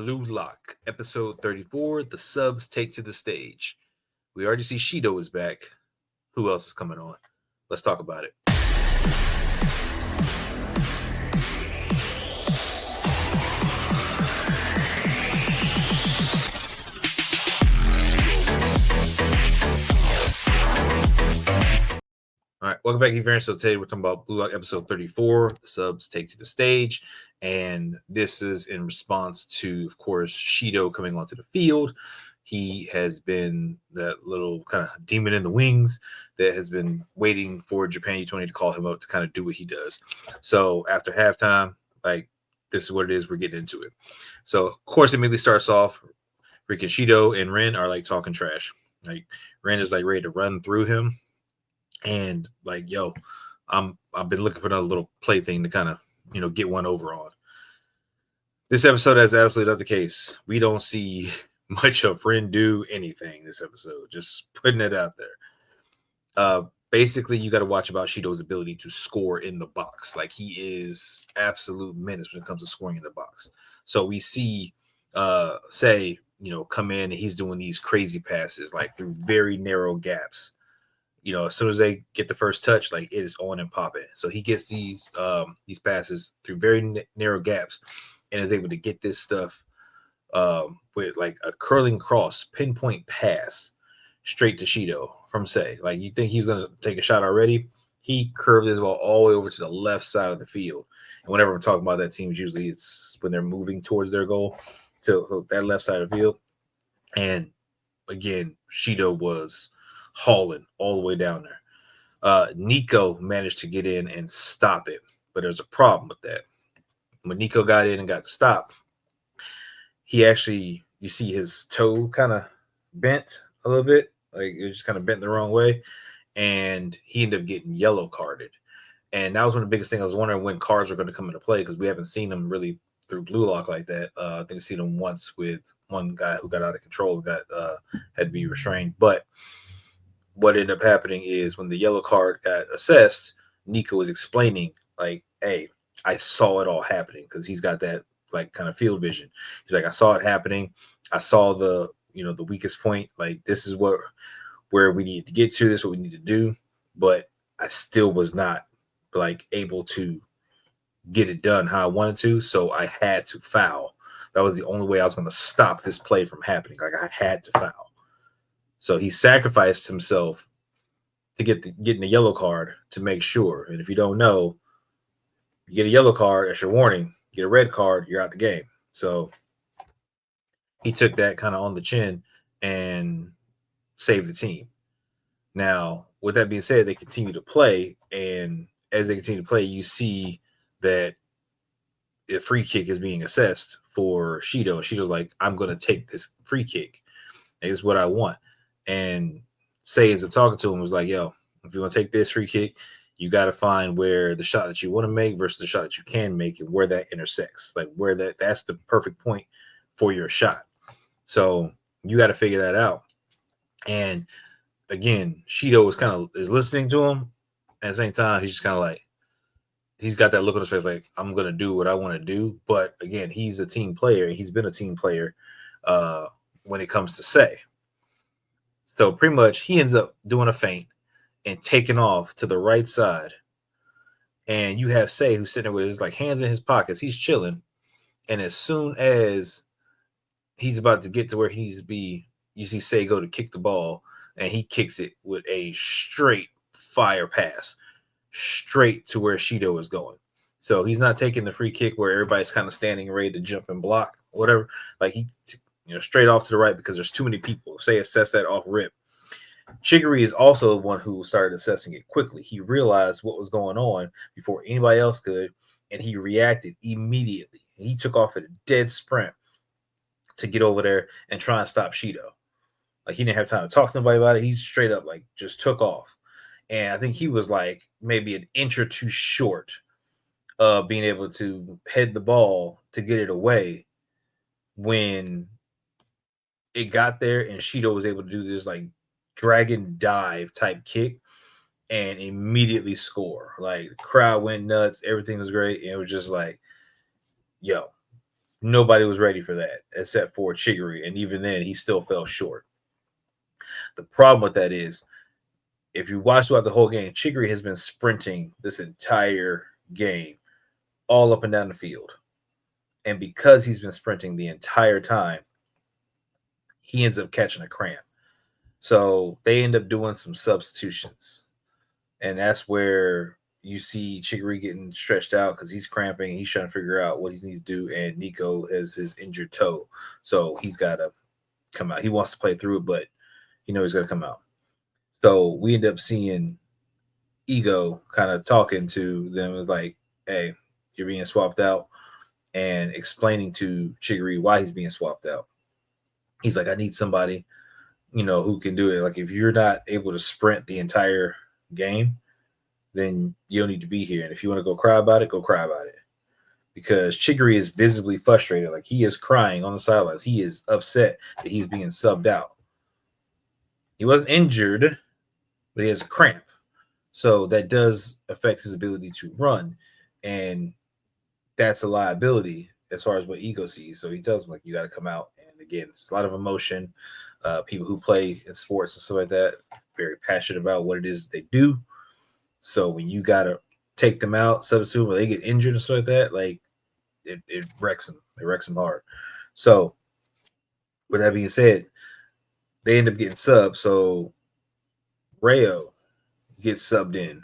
Blue Lock, episode 34. The subs take to the stage. We already see Shidou is back. Who else is coming on? Let's talk about it. All right, welcome back, Geek. So today we're talking about Blue Lock episode 34. The subs take to the stage, and this is in response to, of course, Shidou coming onto the field. He has been that little kind of demon in the wings that has been waiting for Japan U20 to call him up to kind of do what he does. So after halftime, this is what it is. We're getting into it. So of course, it immediately starts off. Freaking Shidou and Rin are talking trash. Rin is ready to run through him. And I've been looking for another little plaything to kind of, get one over on. This episode is absolutely not the case. We don't see much of Rin do anything this episode. Just putting it out there. Basically, you got to watch about Shidou's ability to score in the box. He is absolute menace when it comes to scoring in the box. So we see, come in and he's doing these crazy passes, through very narrow gaps. As soon as they get the first touch, it is on and popping. So he gets these passes through very narrow gaps and is able to get this stuff with a curling cross, pinpoint pass straight to Shidou from Sei. You think he's going to take a shot already? He curved his ball all the way over to the left side of the field. And whenever I'm talking about that team, usually it's when they're moving towards their goal to that left side of the field. And again, Shidou was hauling all the way down there. Nico managed to get in and stop it, but there's a problem with that. When Nico got in and got stopped, he actually, you see his toe kind of bent a little bit, it just kind of bent the wrong way, and he ended up getting yellow carded. And that was one of the biggest things. I was wondering when cards were going to come into play, because we haven't seen them really through Blue Lock like that. I think we've seen them once with one guy who got out of control, had to be restrained. But what ended up happening is when the yellow card got assessed, Nico was explaining, hey, I saw it all happening, because he's got that kind of field vision. He's I saw it happening. I saw the weakest point. This is where we need to get to. This is what we need to do. But I still was not able to get it done how I wanted to. So I had to foul. That was the only way I was going to stop this play from happening. I had to foul. So he sacrificed himself to getting the yellow card to make sure. And if you don't know, you get a yellow card, that's your warning. You get a red card, you're out the game. So he took that kind of on the chin and saved the team. Now, with that being said, they continue to play. And as they continue to play, you see that a free kick is being assessed for Shidou. And Shidou's I'm going to take this free kick. It's what I want. And Sei ends up talking to him, was yo, if you want to take this free kick, you got to find where the shot that you want to make versus the shot that you can make and where that intersects, where that's the perfect point for your shot. So you got to figure that out. And again, Shidou is listening to him. At the same time, he's just kind of he's got that look on his face, I'm going to do what I want to do. But again, he's a team player. He's been a team player when it comes to Sei. So pretty much he ends up doing a feint and taking off to the right side. And you have Sei who's sitting there with his hands in his pockets. He's chilling. And as soon as he's about to get to where he needs to be, you see Sei go to kick the ball, and he kicks it with a straight fire pass straight to where Shidou is going. So he's not taking the free kick where everybody's kind of standing ready to jump and block, whatever. He straight off to the right, because there's too many people. Sei assess that off rip. Chigiri is also the one who started assessing it quickly. He realized what was going on before anybody else could, and he reacted immediately. He took off at a dead sprint to get over there and try and stop Shidou. He didn't have time to talk to nobody about it. He straight up just took off. And I think he was maybe an inch or two short of being able to head the ball to get it away when it got there, and Shidou was able to do this dragon dive type kick and immediately score. The crowd went nuts. Everything was great. And it was just yo, Nobody was ready for that except for Chigiri, and even then, he still fell short. The problem with that is, if you watch throughout the whole game, Chigiri has been sprinting this entire game, all up and down the field. And because he's been sprinting the entire time, he ends up catching a cramp. So they end up doing some substitutions. And that's where you see Chigiri getting stretched out because he's cramping. He's trying to figure out what he needs to do. And Nico has his injured toe. So he's got to come out. He wants to play through it, but he knows he's going to come out. So we end up seeing Ego kind of talking to them. It's like, hey, you're being swapped out, and explaining to Chigiri why he's being swapped out. He's like, I need somebody, who can do it. Like, if you're not able to sprint the entire game, then you don't need to be here. And if you want to go cry about it, go cry about it. Because Chigiri is visibly frustrated. Like, he is crying on the sidelines. He is upset that he's being subbed out. He wasn't injured, but he has a cramp. So that does affect his ability to run. And that's a liability as far as what Ego sees. So he tells him, like, you got to come out. And again, it's a lot of emotion. People who play in sports and stuff like that, very passionate about what it is they do. So when you got to take them out, substitute, when they get injured and stuff like that, like, it wrecks them. It wrecks them hard. So with that being said, they end up getting subbed. So Rayo gets subbed in,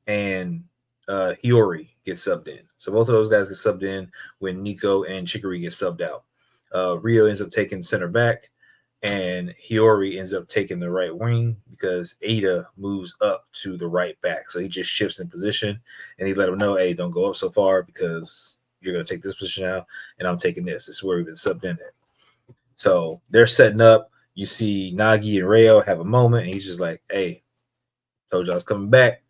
and Hiyori gets subbed in. So both of those guys get subbed in when Nico and Chigiri get subbed out. Rio ends up taking center back, and Hiyori ends up taking the right wing because Ada moves up to the right back. So he just shifts in position, and he let him know, hey, don't go up so far because you're going to take this position out, and I'm taking this. This is where we've been subbed in at. So they're setting up. You see Nagi and Rayo have a moment, and he's just like, hey, told you I was coming back.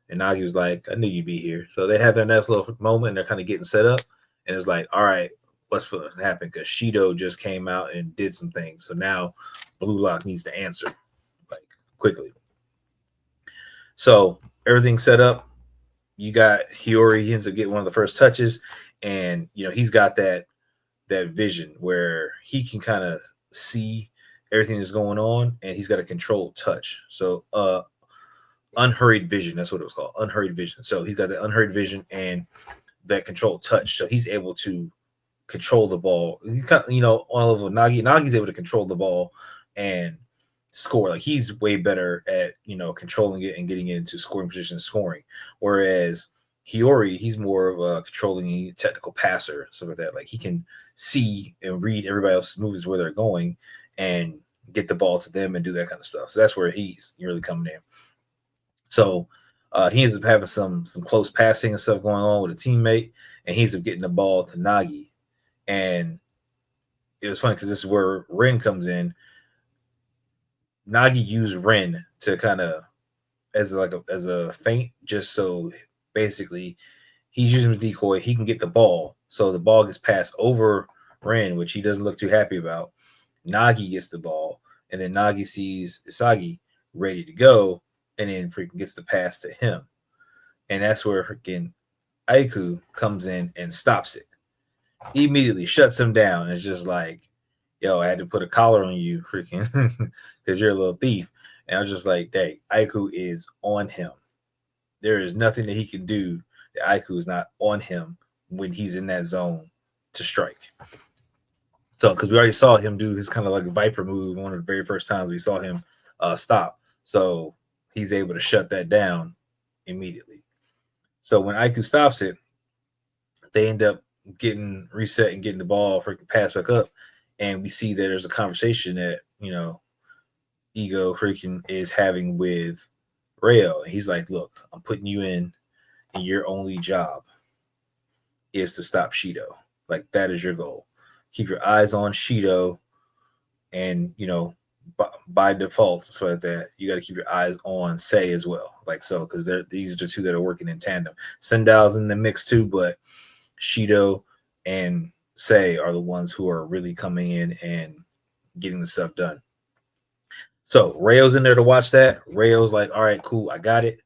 And Nagi was like, I knew you'd be here. So they have their next little moment, and they're kind of getting set up. And it's like, all right, what's going to happen? Because Shidou just came out and did some things. So now BlueLock needs to answer, like, quickly. So everything's set up. You got Hiyori. He ends up getting one of the first touches. And, he's got that vision where he can kind of see everything that's going on, and he's got a controlled touch. So unhurried vision, that's what it was called, unhurried vision. So he's got that unhurried vision and that controlled touch. So he's able to control the ball. He's kind of, on a level of Nagi's able to control the ball and score. Like, he's way better at, controlling it and getting it into scoring position and scoring. Whereas Hiyori, he's more of a controlling technical passer, stuff like that. Like, he can see and read everybody else's moves where they're going and get the ball to them and do that kind of stuff. So that's where he's really coming in. So he ends up having some close passing and stuff going on with a teammate, and he ends up getting the ball to Nagi. And it was funny because this is where Rin comes in. Nagi used Rin to kind of as a feint, just so basically he's using his decoy. He can get the ball, so the ball gets passed over Rin, which he doesn't look too happy about. Nagi gets the ball, and then Nagi sees Isagi ready to go, and then freaking gets the pass to him. And that's where freaking Aiku comes in and stops it. Immediately shuts him down. It's just like, yo, I had to put a collar on you, freaking, because you're a little thief. And I'm just like, dang, Aiku is on him. There is nothing that he can do that Aiku is not on him when he's in that zone to strike. So, because we already saw him do his kind of like Viper move one of the very first times we saw him stop. So he's able to shut that down immediately. So when Aiku stops it, they end up getting reset and getting the ball freaking passed back up. And we see that there's a conversation that, Ego freaking is having with Rayo. And he's like, look, I'm putting you in, and your only job is to stop Shidou. Like, that is your goal. Keep your eyes on Shidou, and, by default, so like that, you got to keep your eyes on Sei as well. Like, so, because these are the two that are working in tandem. Sendai's in the mix too, but Shidou and Sei are the ones who are really coming in and getting the stuff done. So Rayo's in there to watch that. Rayo's like, all right, cool, I got it.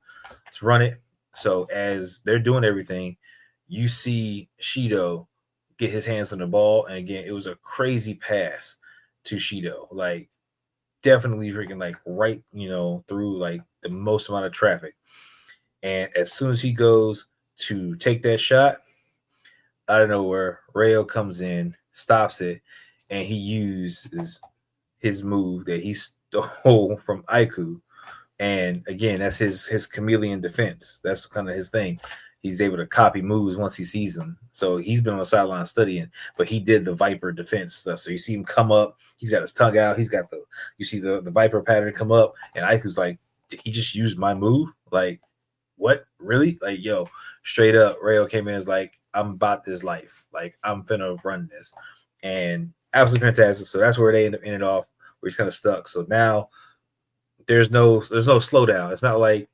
Let's run it. So as they're doing everything, you see Shidou get his hands on the ball. And again, it was a crazy pass to Shidou. Like, definitely freaking like right, through like the most amount of traffic. And as soon as he goes to take that shot, out of nowhere, Rayo comes in, stops it, and he uses his move that he stole from Aiku. And again, that's his chameleon defense. That's kind of his thing. He's able to copy moves once he sees them. So he's been on the sideline studying, but he did the Viper defense stuff. So you see him come up, he's got his tongue out, you see the Viper pattern come up, and Aiku's like, did he just use my move? Like, what? Really? Like, yo, straight up, Rayo came in as like, I'm about this life. Like, I'm finna run this. And absolutely fantastic. So that's where they ended off, where he's kind of stuck. So now there's no slowdown. It's not like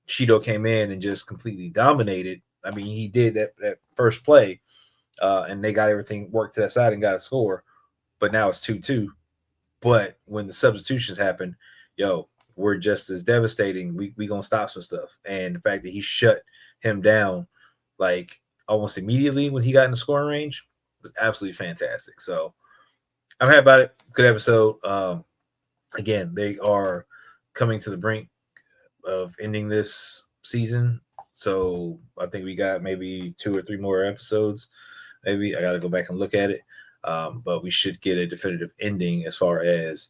Shidou came in and just completely dominated. I mean, he did that first play, and they got everything worked to that side and got a score. But now it's 2-2. But when the substitutions happen, we're just as devastating. We gonna stop some stuff. And the fact that he shut him down like almost immediately when he got in the scoring range was absolutely fantastic. So I'm happy about it. Good episode. Again, they are coming to the brink of ending this season. So I think we got maybe 2 or 3 more episodes. Maybe I got to go back and look at it. But we should get a definitive ending as far as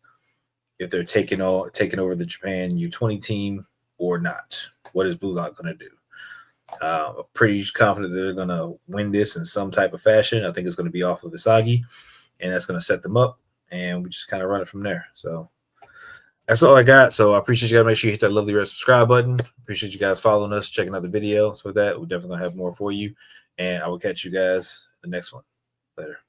if they're taking over the Japan U20 team or not. What is BlueLock going to do? I'm pretty confident that they're going to win this in some type of fashion. I think it's going to be off of Isagi, and that's going to set them up, and we just kind of run it from there. So that's all I got. So I appreciate you guys. Make sure you hit that lovely red subscribe button. Appreciate you guys following us, checking out the video. So with that, we're definitely going to have more for you, and I will catch you guys in the next one. Later.